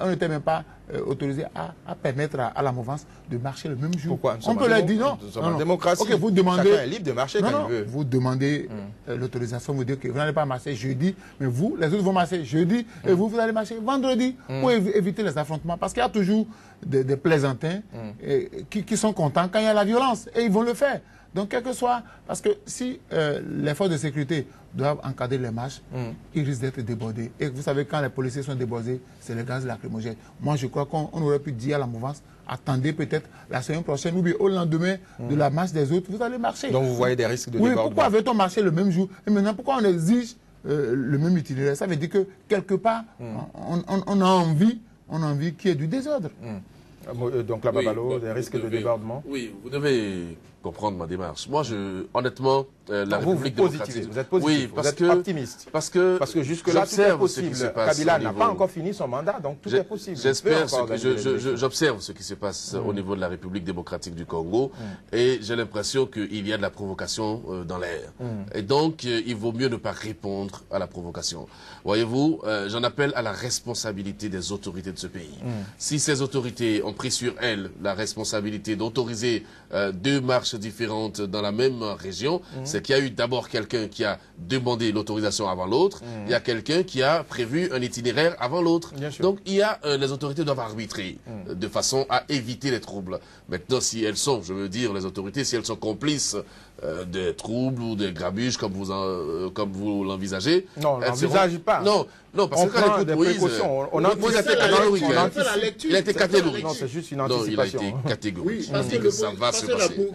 n'était même pas autorisé à permettre à la mouvance de marcher le même jour. Pourquoi? On peut leur dire non. Nous sommes en démocratie. Okay, vous demandez, chacun est libre de marcher quand il veut. Vous demandez l'autorisation, vous dites que vous n'allez pas marcher jeudi, mais vous, les autres vont marcher jeudi, et vous allez marcher vendredi pour éviter les affrontements. Parce qu'il y a toujours des plaisantins qui sont contents quand il y a la violence, et ils vont le faire. Donc, quel que soit, parce que si les forces de sécurité doivent encadrer les marches, ils risquent d'être débordés. Et vous savez, quand les policiers sont débordés, c'est le gaz lacrymogène. Moi, je crois qu'on aurait pu dire à la mouvance, attendez peut-être la semaine prochaine ou bien au lendemain de la marche des autres, vous allez marcher. Donc, vous voyez des risques de débordement. Pourquoi veut-on marcher le même jour? Et maintenant, pourquoi on exige le même itinéraire? Ça veut dire que, quelque part, on a envie qu'il y ait du désordre. Donc la Babalo, des risques de débordement. Oui, vous devez comprendre ma démarche. Moi, honnêtement, la République démocratique... Vous êtes positif, oui, vous êtes optimiste. Parce que jusque-là, tout est possible. Kabila n'a pas encore fini son mandat, donc tout est possible. J'observe ce qui se passe au niveau de la République démocratique du Congo et j'ai l'impression qu'il y a de la provocation dans l'air. Et donc, il vaut mieux ne pas répondre à la provocation. Voyez-vous, j'en appelle à la responsabilité des autorités de ce pays. Si ces autorités ont pris sur elles la responsabilité d'autoriser 2 marches différentes dans la même région, c'est qu'il y a eu d'abord quelqu'un qui a demandé l'autorisation avant l'autre, il y a quelqu'un qui a prévu un itinéraire avant l'autre. Donc il y a, les autorités doivent arbitrer de façon à éviter les troubles. Maintenant, si elles sont, je veux dire, les autorités, si elles sont complices des troubles ou des grabuges comme vous l'envisagez. Non, on n'envisage pas. Non, parce que quand on écoute Moïse, Moïse a été catégorique. Non, c'est juste une anticipation. Non, il a été catégorique. Oui, parce que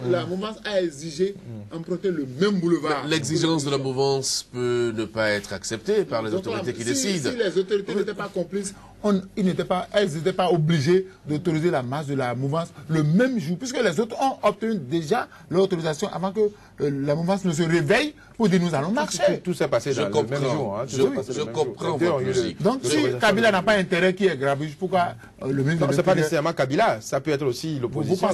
la mouvance a exigé emprunter le même boulevard. L'exigence de la mouvance peut ne pas être acceptée par les autorités qui décident. Si les autorités n'étaient pas complices, elles n'étaient pas obligées d'autoriser la marche de la mouvance le même jour, puisque les autres ont obtenu déjà l'autorisation avant que la mouvance ne se réveille pour dire nous allons marcher. Tout s'est passé dans le même jour. Je comprends votre logique. Donc si Kabila n'a pas intérêt qui est grabuge, pourquoi le ministre de l'Intérieur... Ce n'est pas nécessairement Kabila, ça peut être aussi l'opposition.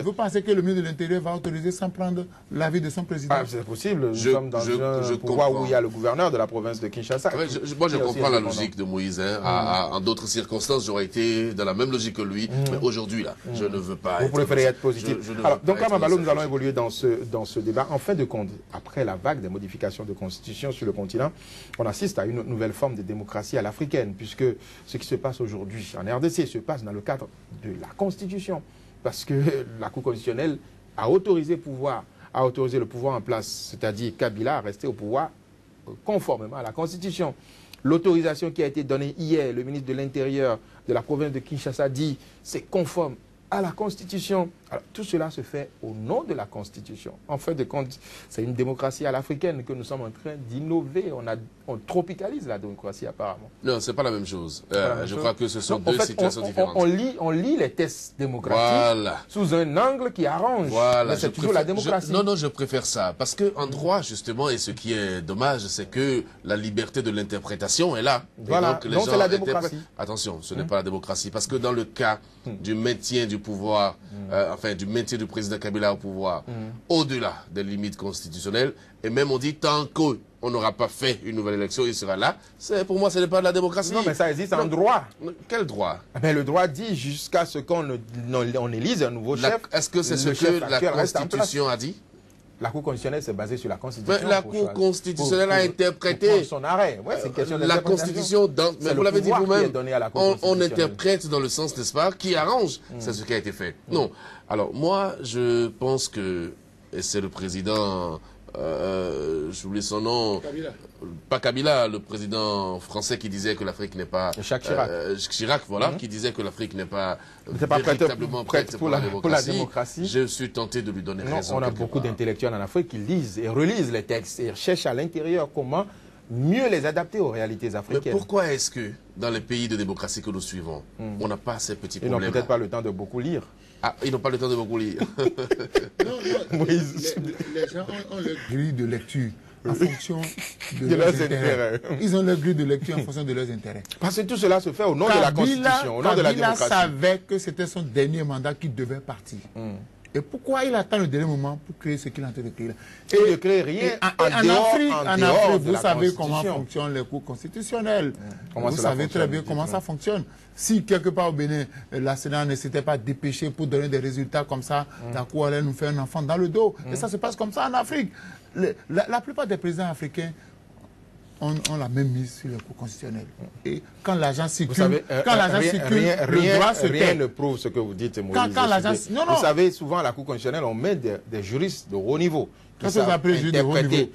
Vous pensez que le ministre de l'Intérieur va autoriser sans prendre l'avis de son président? C'est possible, nous sommes dans un pouvoir où il y a le gouverneur de la province de Kinshasa. Moi je comprends la logique de Moïse. En d'autres circonstances, j'aurais été dans la même logique que lui. Mais aujourd'hui, là, je ne veux pas Vous préférez être positif. Donc là, Mabalo, nous allons évoluer dans ce débat. En fin de compte, après la vague des modifications de constitution sur le continent, on assiste à une nouvelle forme de démocratie à l'africaine, puisque ce qui se passe aujourd'hui en RDC se passe dans le cadre de la Constitution, parce que la Cour constitutionnelle a autorisé le pouvoir en place, c'est-à-dire Kabila a resté au pouvoir conformément à la Constitution. L'autorisation qui a été donnée hier, le ministre de l'Intérieur de la province de Kinshasa dit c'est conforme à la Constitution. Alors, tout cela se fait au nom de la Constitution. En fin de compte, c'est une démocratie à l'africaine que nous sommes en train d'innover. On tropicalise la démocratie apparemment. Non, c'est pas la même chose. Je crois que ce sont deux situations différentes. On lit les tests démocratiques sous un angle qui arrange. Mais c'est toujours la démocratie. Non, je préfère ça. Parce qu'en droit, justement, et ce qui est dommage, c'est que la liberté de l'interprétation est là. Voilà, donc c'est la démocratie. Attention, ce n'est pas la démocratie. Parce que dans le cas du maintien du pouvoir, du maintien du président Kabila au pouvoir, au-delà des limites constitutionnelles, et même on dit tant qu'on n'aura pas fait une nouvelle élection, il sera là. Pour moi, ce n'est pas de la démocratie. Non, mais ça existe en droit. Quel droit? Le droit dit jusqu'à ce qu'on élise un nouveau chef. Est-ce que c'est ce que la Constitution a dit? La Cour constitutionnelle s'est basée sur la Constitution. Mais la Cour constitutionnelle a interprété son arrêt. Ouais, c'est une question la Constitution. Mais vous l'avez dit vous-même, on interprète dans le sens, n'est-ce pas, qui arrange. C'est ce qui a été fait. Non. Alors, moi, je pense que, et c'est le président, j'oublie son nom, Kabila. Pas Kabila, le président français qui disait que l'Afrique n'est pas... Jacques Chirac. Chirac, voilà, qui disait que l'Afrique n'est pas véritablement prête pour la démocratie. Je suis tenté de lui donner raison. On a beaucoup d'intellectuels en Afrique qui lisent et relisent les textes et cherchent à l'intérieur comment mieux les adapter aux réalités africaines. Mais pourquoi est-ce que, dans les pays de démocratie que nous suivons, on n'a pas ces petits problèmes? Ils n'ont peut-être pas le temps de beaucoup lire. Ah, ils n'ont pas le temps de beaucoup lire. Non, les gens ont leur grille de lecture en fonction de leurs intérêts. Ils ont leur grille de lecture en fonction de leurs intérêts. Parce que tout cela se fait au nom de la Constitution, au nom de la démocratie. Kabila savait que c'était son dernier mandat qu'il devait partir. Et pourquoi il attend le dernier moment pour créer ce qu'il est en train de créer là? Et il ne crée rien en Afrique, vous savez comment fonctionnent les cours constitutionnels. Vous savez très bien comment ça fonctionne. Si quelque part au Bénin, la Sénat ne s'était pas dépêchée pour donner des résultats comme ça, la Cour allait nous faire un enfant dans le dos. Et ça se passe comme ça en Afrique. La plupart des présidents africains ont la même mise sur les cours constitutionnels. Et quand l'argent circule, le droit se tait. Rien ne prouve ce que vous dites, Moïse. Vous savez, souvent à la Cour constitutionnelle, on met des juristes de haut niveau. Qu'est-ce que vous appelez juristes de haut niveau?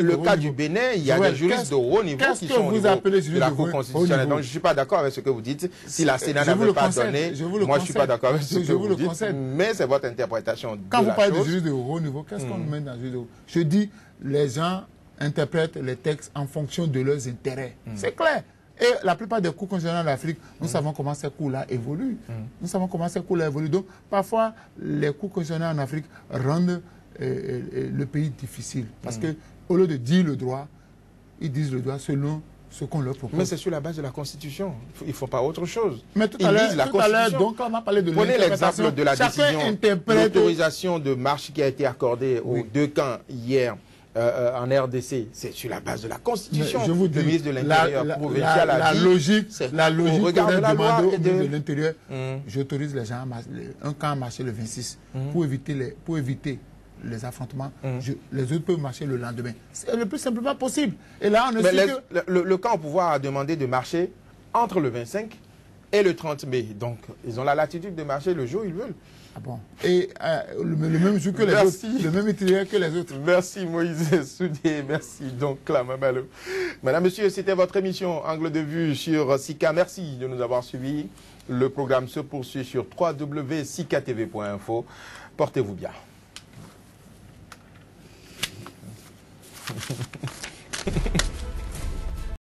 Le cas du Bénin, il y a des juristes de haut niveau qui sont au niveau de la Cour constitutionnelle. Donc je ne suis pas d'accord avec ce que vous dites. Si la Sénat n'avait pas donné, moi je ne suis pas d'accord avec ce que vous dites. Mais c'est votre interprétation. Quand vous parlez de juristes de haut niveau, qu'est-ce qu'on met dans le juristes de haut niveau? Je dis, les gens interprètent les textes en fonction de leurs intérêts. C'est clair. Et la plupart des cours constitutionnels d'Afrique, nous savons comment ces cours-là évoluent. Nous savons comment ces cours-là évoluent. Donc, parfois, les cours constitutionnels en Afrique rendent le pays difficile. Parce que au lieu de dire le droit, ils disent le droit selon ce qu'on leur propose. Mais c'est sur la base de la Constitution. Il ne faut pas autre chose. Mais tout à l'heure, donc, on a parlé de prenez l'exemple de la décision d'autorisation de marche qui a été accordée aux deux camps hier en RDC. C'est sur la base de la Constitution. Je vous dis, le ministre de l'Intérieur provincial a dit... La logique au regard de la loi au et ministre de l'Intérieur, j'autorise les gens un camp à marcher le 26 pour éviter les affrontements, les autres peuvent marcher le lendemain. C'est le plus simplement possible. Et là, on le camp au pouvoir a demandé de marcher entre le 25 et le 30 mai. Donc, ils ont la latitude de marcher le jour où ils veulent. Ah bon. Et le même jour que les autres, le même itinéraire que les autres. Merci Moïse Soudé, merci donc Clama Malo. Madame, Monsieur, c'était votre émission Angle de vue sur Sika. Merci de nous avoir suivis. Le programme se poursuit sur www.sikatv.info. Portez-vous bien.